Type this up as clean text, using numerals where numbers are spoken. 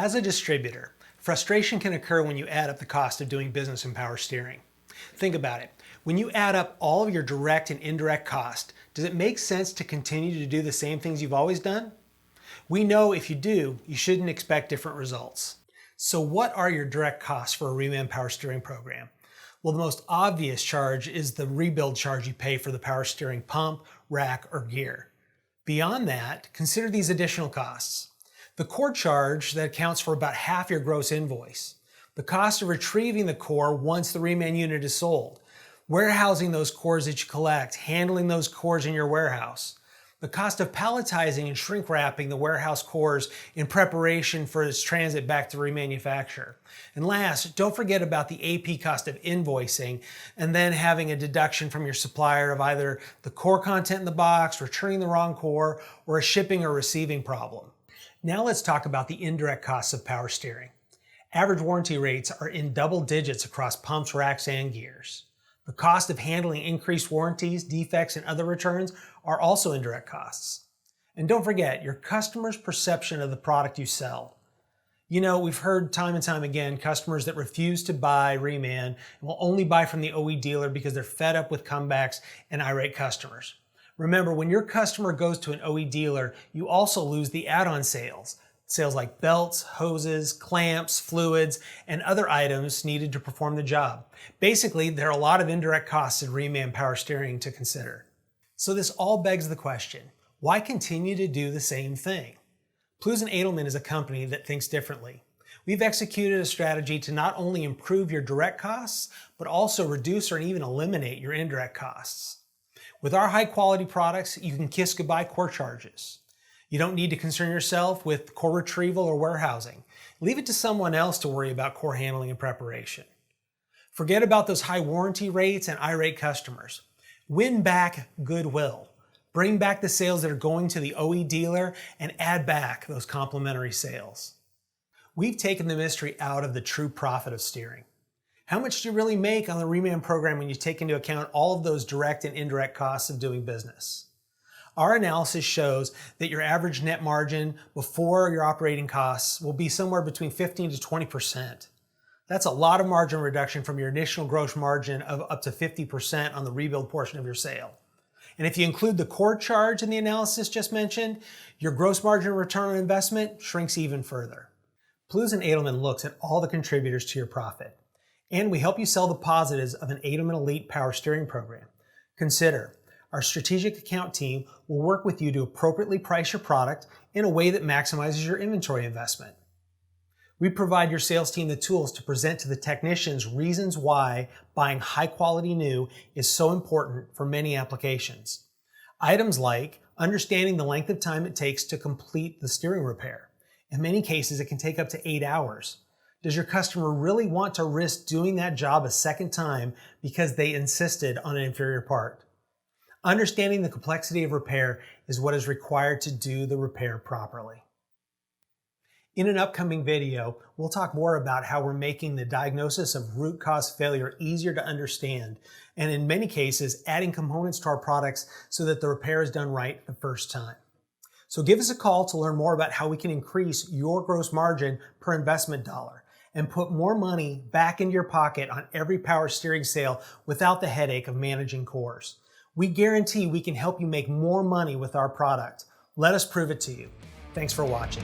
As a distributor, frustration can occur when you add up the cost of doing business in power steering. Think about it. When you add up all of your direct and indirect cost, does it make sense to continue to do the same things you've always done? We know if you do, you shouldn't expect different results. So what are your direct costs for a reman power steering program? Well, the most obvious charge is the rebuild charge you pay for the power steering pump, rack, or gear. Beyond that, consider these additional costs. The core charge that accounts for about half your gross invoice. The cost of retrieving the core once the reman unit is sold. Warehousing those cores that you collect, handling those cores in your warehouse. The cost of palletizing and shrink wrapping the warehouse cores in preparation for its transit back to remanufacture. And last, don't forget about the AP cost of invoicing and then having a deduction from your supplier of either the core content in the box, returning the wrong core, or a shipping or receiving problem. Now let's talk about the indirect costs of power steering. Average warranty rates are in double digits across pumps, racks, and gears. The cost of handling increased warranties, defects, and other returns are also indirect costs. And don't forget your customer's perception of the product you sell. You know, we've heard time and time again customers that refuse to buy reman and will only buy from the OE dealer because they're fed up with comebacks and irate customers. Remember, when your customer goes to an OE dealer, you also lose the add-on sales. Sales like belts, hoses, clamps, fluids, and other items needed to perform the job. Basically, there are a lot of indirect costs in reman power steering to consider. So this all begs the question, why continue to do the same thing? Plews and Edelmann is a company that thinks differently. We've executed a strategy to not only improve your direct costs, but also reduce or even eliminate your indirect costs. With our high quality products, you can kiss goodbye core charges. You don't need to concern yourself with core retrieval or warehousing. Leave it to someone else to worry about core handling and preparation. Forget about those high warranty rates and irate customers. Win back goodwill. Bring back the sales that are going to the OE dealer and add back those complimentary sales. We've taken the mystery out of the true profit of steering. How much do you really make on the reman program when you take into account all of those direct and indirect costs of doing business? Our analysis shows that your average net margin before your operating costs will be somewhere between 15 to 20%. That's a lot of margin reduction from your initial gross margin of up to 50% on the rebuild portion of your sale. And if you include the core charge in the analysis just mentioned, your gross margin return on investment shrinks even further. Plews and Edelmann looks at all the contributors to your profit. And we help you sell the positives of an Edelmann Elite power steering program. Consider, our strategic account team will work with you to appropriately price your product in a way that maximizes your inventory investment. We provide your sales team the tools to present to the technicians reasons why buying high quality new is so important for many applications. Items like understanding the length of time it takes to complete the steering repair. In many cases, it can take up to 8 hours. Does your customer really want to risk doing that job a second time because they insisted on an inferior part? Understanding the complexity of repair is what is required to do the repair properly. In an upcoming video, we'll talk more about how we're making the diagnosis of root cause failure easier to understand, and in many cases, adding components to our products so that the repair is done right the first time. So give us a call to learn more about how we can increase your gross margin per investment dollar and put more money back into your pocket on every power steering sale without the headache of managing cores. We guarantee we can help you make more money with our product. Let us prove it to you. Thanks for watching.